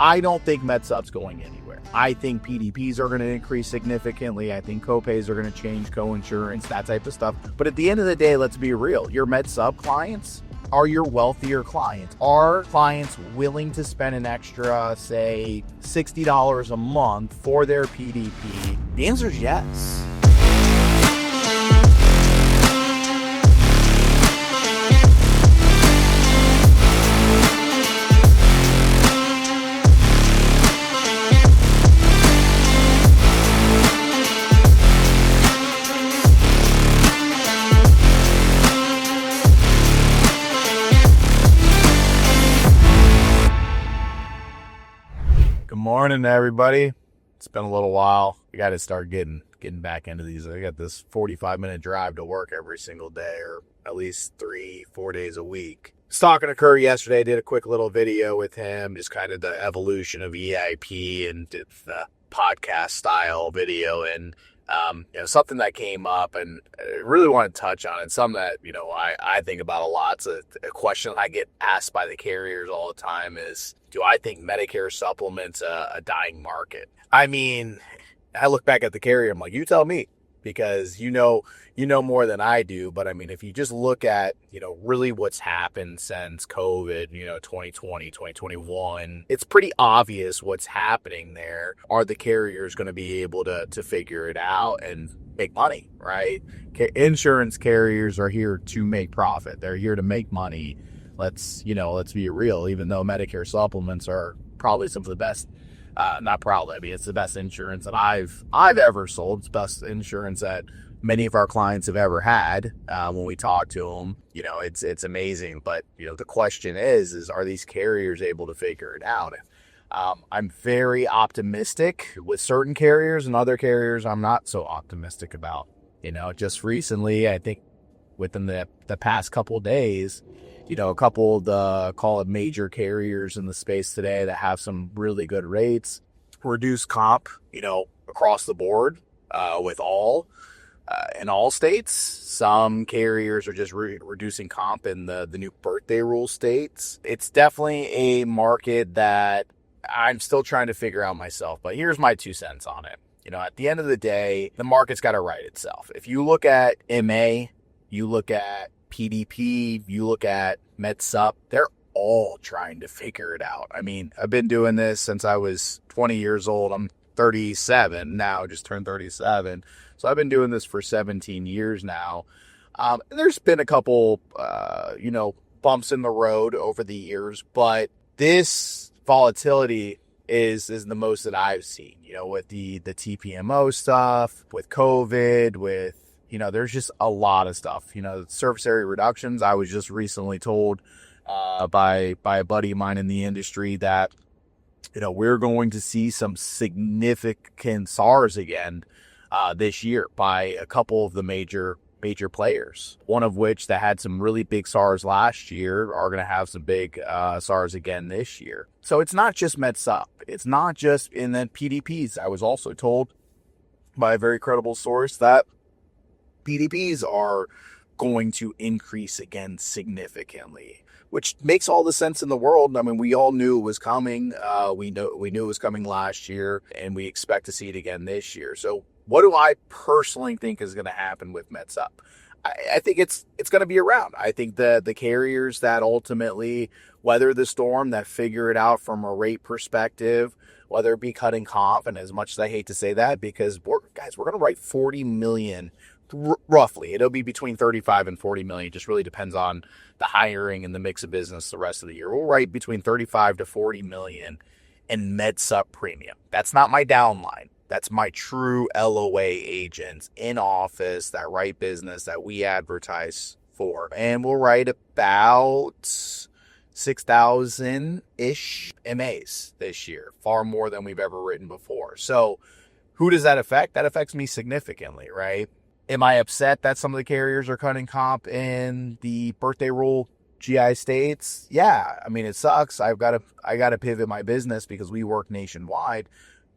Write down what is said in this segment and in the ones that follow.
I don't think Med Supp's going anywhere. I think PDPs are going to increase significantly. I think copays are going to change, co-insurance, that type of stuff. But at the end of the day, let's be real. Your Med Supp clients are your wealthier clients. Are clients willing to spend an extra, say, $60 a month for their PDP? The answer is yes. Good morning, everybody. It's been a little while. I got to start getting back into these. I got this 45-minute drive to work every single day, or at least 3-4 days a week. I was talking to Curry yesterday. Did a quick little video with him, just kind of the evolution of EIP, and did the podcast style video. And something that came up, and I really want to touch on it. Something that I think about a lot. It's a question I get asked by the carriers all the time is, do I think Medicare Supplement's a dying market? I mean, I look back at the carrier, I'm like, you tell me, because you know more than I do. But I mean, if you just look at, really what's happened since COVID, 2020, 2021, it's pretty obvious what's happening there. Are the carriers going to be able to figure it out and make money, right? Insurance carriers are here to make profit. They're here to make money. Let's be real, even though Medicare Supplements are probably some of the best, not probably, I mean, it's the best insurance that I've ever sold. It's the best insurance that many of our clients have ever had. When we talk to them, it's amazing. But, the question is are these carriers able to figure it out? I'm very optimistic with certain carriers, and other carriers I'm not so optimistic about. Just recently, I think within the past couple of days, a couple of the, call it, major carriers in the space today that have some really good rates, reduced comp, across the board, with in all states. Some carriers are just reducing comp in the new birthday rule states. It's definitely a market that I'm still trying to figure out myself, but here's my 2 cents on it. At the end of the day, the market's got to right itself. If you look at MA, you look at PDP, you look at Med Supp, they're all trying to figure it out. I mean, I've been doing this since I was 20 years old. I'm 37 now, just turned 37. So I've been doing this for 17 years now. There's been a couple, bumps in the road over the years, but this volatility is the most that I've seen, with the TPMO stuff, with COVID, with there's just a lot of stuff. Surface area reductions. I was just recently told by a buddy of mine in the industry that, we're going to see some significant SARs again this year by a couple of the major players. One of which that had some really big SARs last year are going to have some big SARs again this year. So it's not just Med Supp. It's not just in the PDPs. I was also told by a very credible source that PDPs are going to increase again significantly, which makes all the sense in the world. I mean, we all knew it was coming. We knew it was coming last year, and we expect to see it again this year. So what do I personally think is going to happen with Med Supp? I think it's going to be around. I think the carriers that ultimately weather the storm, that figure it out from a rate perspective, whether it be cutting comp, and as much as I hate to say that, because we're going to write 40 million. Roughly, it'll be between 35 and 40 million. It just really depends on the hiring and the mix of business the rest of the year. We'll write between 35 to 40 million in Med Supp premium. That's not my downline. That's my true LOA agents in office that write business that we advertise for. And we'll write about 6,000-ish MAs this year, far more than we've ever written before. So who does that affect? That affects me significantly, right? Am I upset that some of the carriers are cutting comp in the birthday rule GI states? Yeah. I mean, it sucks. I got to pivot my business because we work nationwide,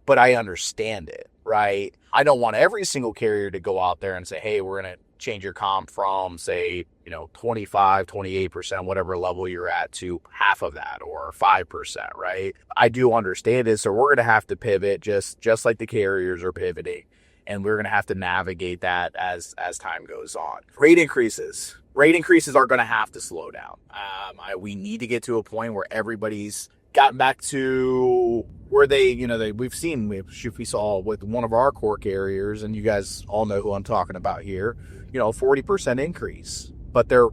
but I understand it, right? I don't want every single carrier to go out there and say, hey, we're going to change your comp from, say, 25, 28%, whatever level you're at, to half of that or 5%, right? I do understand it. So we're going to have to pivot just like the carriers are pivoting. And we're going to have to navigate that as time goes on. Rate increases are going to have to slow down. We need to get to a point where everybody's gotten back to where we saw with one of our core carriers, and you guys all know who I'm talking about here, 40% increase, but they're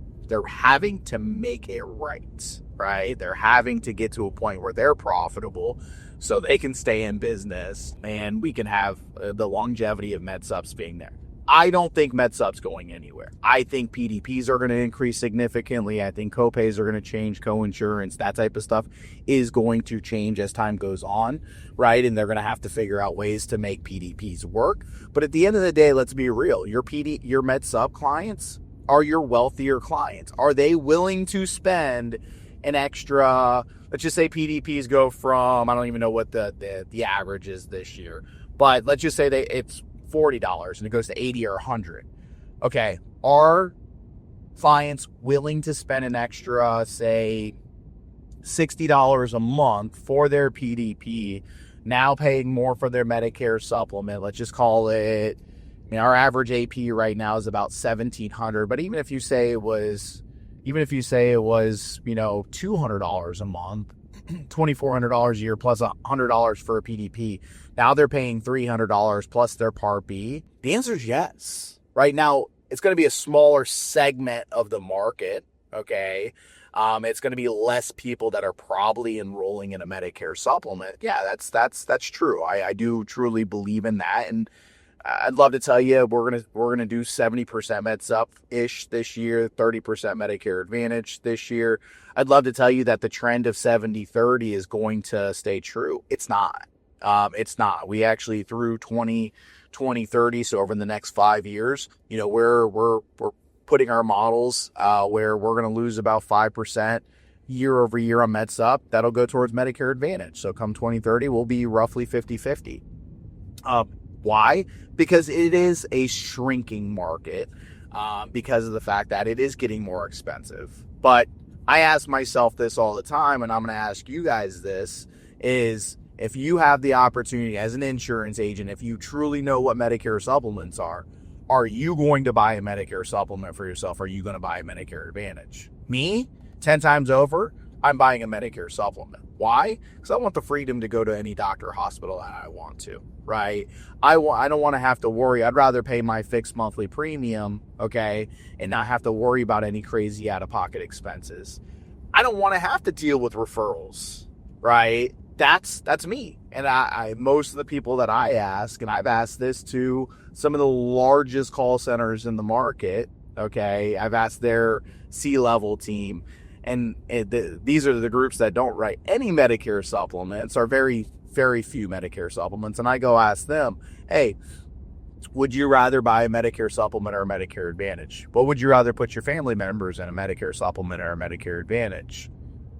having to make it right? They're having to get to a point where they're profitable so they can stay in business and we can have the longevity of Med Supps being there. I don't think Med Supp's going anywhere. I think PDPs are going to increase significantly. I think copays are going to change, coinsurance, that type of stuff is going to change as time goes on, right? And they're going to have to figure out ways to make PDPs work. But at the end of the day, let's be real. Your Med Supp clients are your wealthier clients. Are they willing to spend an extra, let's just say PDPs go from, I don't even know what the average is this year, but let's just say it's $40 and it goes to $80 or $100. Okay, are clients willing to spend an extra, say, $60 a month for their PDP, now paying more for their Medicare supplement? Let's just call it, our average AP right now is about $1,700, but even if you say it was $200 a month, $2,400 a year plus $100 for a PDP. Now they're paying $300 plus their Part B. The answer is yes. Right now, it's going to be a smaller segment of the market. Okay, it's going to be less people that are probably enrolling in a Medicare supplement. Yeah, that's true. I do truly believe in that, and I'd love to tell you we're gonna do 70% Med Supp ish this year, 30% Medicare Advantage this year. I'd love to tell you that the trend of 70-30 is going to stay true. It's not. It's not. We actually, through 2030, so over the next 5 years, we're putting our models where we're going to lose about 5% year over year on Med Supp. That'll go towards Medicare Advantage. So come 2030, we'll be roughly 50-50. Why? Because it is a shrinking market because of the fact that it is getting more expensive. But I ask myself this all the time, and I'm going to ask you guys this, is if you have the opportunity as an insurance agent, if you truly know what Medicare supplements are you going to buy a Medicare supplement for yourself? Are you going to buy a Medicare Advantage? Me, 10 times over, I'm buying a Medicare supplement. Why? Because I want the freedom to go to any doctor or hospital that I want to, right? I don't want to have to worry. I'd rather pay my fixed monthly premium, okay, and not have to worry about any crazy out-of-pocket expenses. I don't want to have to deal with referrals, right? That's me. And I most of the people that I ask, and I've asked this to some of the largest call centers in the market, okay, I've asked their C-level team, and these are the groups that don't write any Medicare supplements, or very, very few Medicare supplements. And I go ask them, hey, would you rather buy a Medicare supplement or a Medicare Advantage? What would you rather put your family members in, a Medicare supplement or a Medicare Advantage?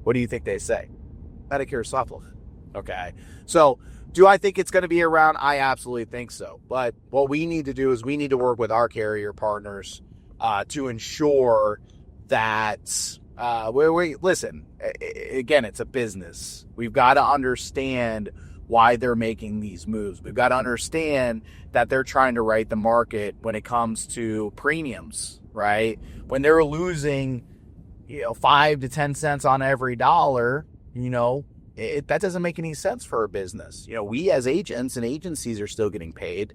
What do you think they say? Medicare supplement. Okay. So do I think it's going to be around? I absolutely think so. But what we need to do is we need to work with our carrier partners to ensure that listen, again, it's a business. We've got to understand why they're making these moves. We've got to understand that they're trying to right the market when it comes to premiums, right? When they're losing, 5 to 10 cents on every dollar, that doesn't make any sense for a business. We as agents and agencies are still getting paid,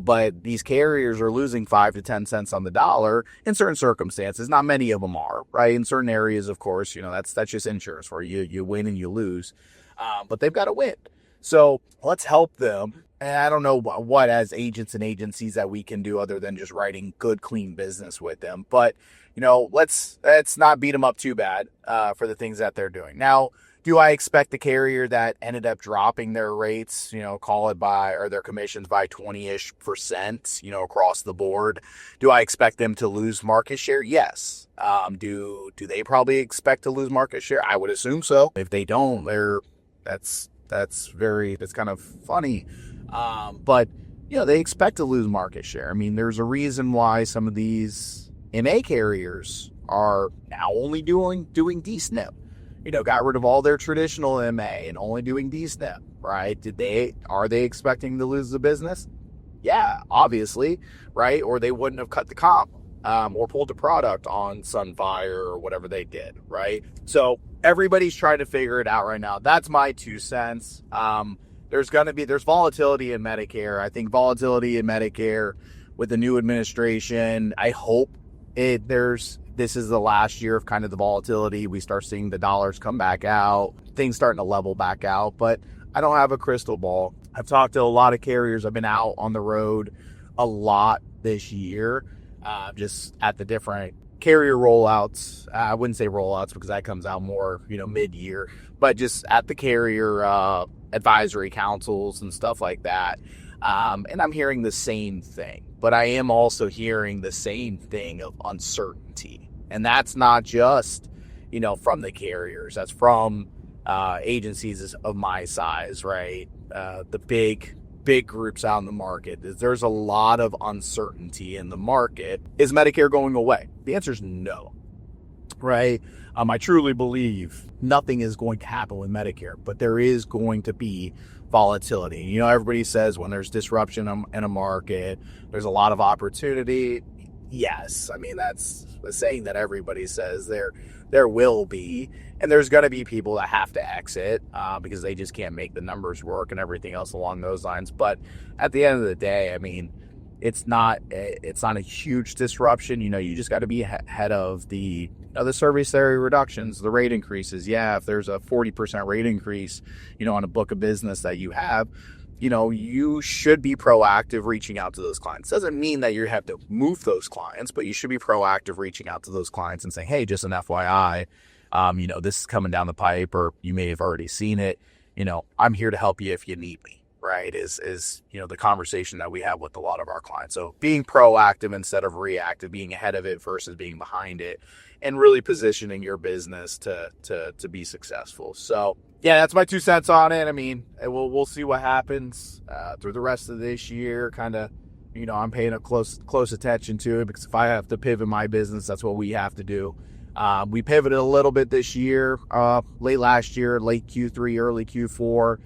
but these carriers are losing 5 to 10 cents on the dollar in certain circumstances. Not many of them are, right? In certain areas, of course, that's just insurance where you win and you lose, but they've got to win. So let's help them. And I don't know what as agents and agencies that we can do other than just writing good, clean business with them. But, let's not beat them up too bad for the things that they're doing. Now, do I expect the carrier that ended up dropping their rates, call it or their commissions by 20-ish%, across the board? Do I expect them to lose market share? Yes. Do they probably expect to lose market share? I would assume so. If they don't, that's kind of funny. But they expect to lose market share. I mean, there's a reason why some of these MA carriers are now only doing D-SNP. Got rid of all their traditional MA and only doing D-SNP, right? Are they expecting to lose the business? Yeah, obviously, right? Or they wouldn't have cut the comp or pulled the product on Sunfire or whatever they did, right? So everybody's trying to figure it out right now. That's my 2 cents. There's volatility in Medicare. I think volatility in Medicare with the new administration, I hope this is the last year of kind of the volatility. We start seeing the dollars come back out, things starting to level back out, but I don't have a crystal ball. I've talked to a lot of carriers. I've been out on the road a lot this year, just at the different carrier rollouts. I wouldn't say rollouts because that comes out more, mid-year, but just at the carrier advisory councils and stuff like that. And I'm hearing the same thing, but I am also hearing the same thing of uncertainty. And that's not just, from the carriers. That's from agencies of my size, right? The big groups out in the market. There's a lot of uncertainty in the market. Is Medicare going away? The answer is no, right? I truly believe nothing is going to happen with Medicare, but there is going to be volatility. Everybody says when there's disruption in a market, there's a lot of opportunity. Yes, I mean, that's the saying that everybody says. There will be, and there's going to be people that have to exit because they just can't make the numbers work and everything else along those lines. But at the end of the day, I mean, it's not a huge disruption. You just got to be ahead of the service area reductions, the rate increases. Yeah, if there's a 40% rate increase, on a book of business that you have, you should be proactive reaching out to those clients. Doesn't mean that you have to move those clients, but you should be proactive reaching out to those clients and saying, hey, just an FYI, this is coming down the pipe, or you may have already seen it. I'm here to help you if you need me, right? Is the conversation that we have with a lot of our clients. So being proactive instead of reactive, being ahead of it versus being behind it, and really positioning your business to be successful. So yeah, that's my 2 cents on it. I mean, we'll see what happens through the rest of this year. Kind of, I'm paying a close attention to it, because if I have to pivot my business, that's what we have to do. We pivoted a little bit this year, late last year, late Q3, early Q4.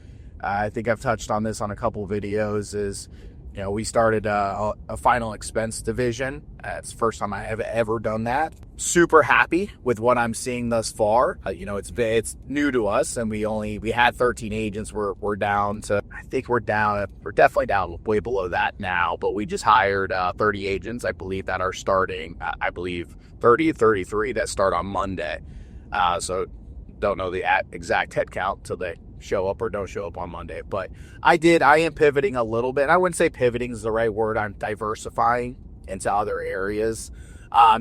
I think I've touched on this on a couple of videos. We started a final expense division. It's the first time I have ever done that. Super happy with what I'm seeing thus far. It's new to us, and we had 13 agents. We're down to, I think we're definitely down way below that now, but we just hired 30 agents, I believe, that are starting, 33 that start on Monday. So don't know the exact head count till they show up or don't show up on Monday. But I am pivoting a little bit. I wouldn't say pivoting is the right word. I'm diversifying into other areas,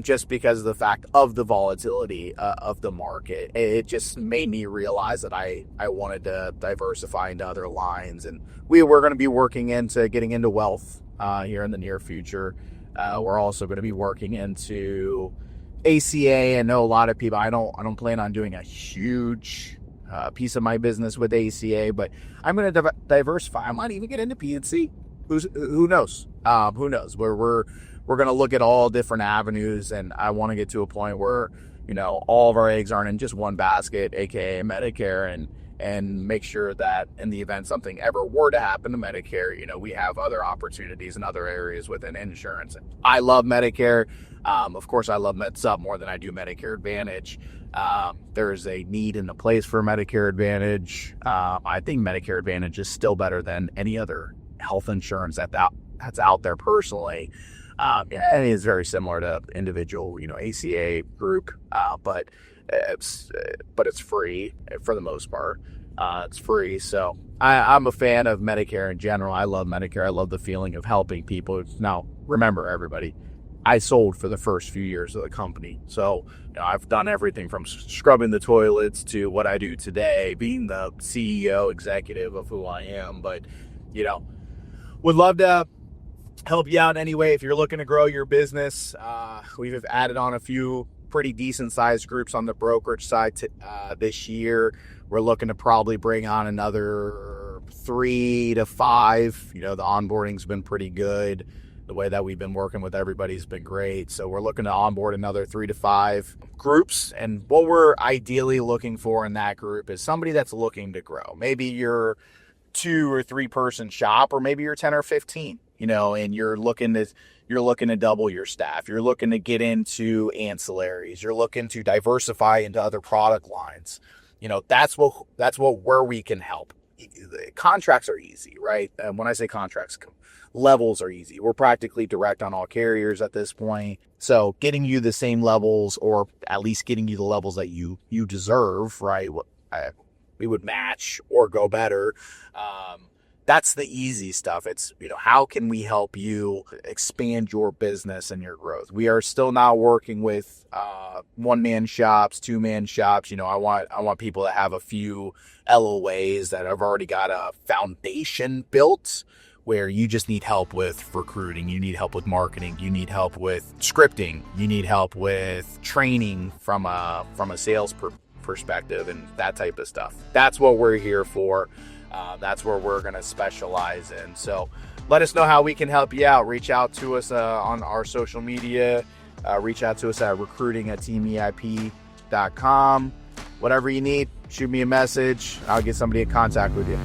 just because of the fact of the volatility of the market. It just made me realize that I wanted to diversify into other lines, and we're going to be working into getting into wealth here in the near future. We're also going to be working into ACA. I know a lot of people, I don't plan on doing a huge piece of my business with ACA, but I'm going to diversify. I might even get into PNC. Who knows? Who knows? We're going to look at all different avenues, and I want to get to a point where, all of our eggs aren't in just one basket, aka Medicare, and make sure that in the event something ever were to happen to Medicare, we have other opportunities in other areas within insurance. I love Medicare. Of course, I love Med Supp more than I do Medicare Advantage. There's a need and a place for Medicare Advantage. I think Medicare Advantage is still better than any other health insurance that's out there personally. And it's very similar to individual, ACA group, but it's free for the most part. It's free. So I'm a fan of Medicare in general. I love Medicare. I love the feeling of helping people. Now, remember, everybody, I sold for the first few years of the company. So I've done everything from scrubbing the toilets to what I do today, being the CEO executive of who I am. But, would love to help you out anyway if you're looking to grow your business. We've added on a few pretty decent sized groups on the brokerage side this year. We're looking to probably bring on another 3 to 5. The onboarding's been pretty good. The way that we've been working with everybody's been great. So we're looking to onboard another 3 to 5 groups. And what we're ideally looking for in that group is somebody that's looking to grow. Maybe you're 2 or 3 person shop, or maybe you're 10 or 15, and you're looking to double your staff. You're looking to get into ancillaries. You're looking to diversify into other product lines. That's where we can help. Contracts are easy, right? And when I say contracts, levels are easy. We're practically direct on all carriers at this point. So getting you the same levels, or at least getting you the levels that you deserve, right? We would match or go better. That's the easy stuff. It's, how can we help you expand your business and your growth? We are still now working with 1-man shops, 2-man shops. I want people that have a few LOAs that have already got a foundation built, where you just need help with recruiting, you need help with marketing, you need help with scripting, you need help with training from a sales perspective and that type of stuff. That's what we're here for. That's where we're going to specialize in. So let us know how we can help you out. Reach out to us on our social media. Reach out to us at recruiting@teameip.com. Whatever you need, shoot me a message. I'll get somebody in contact with you.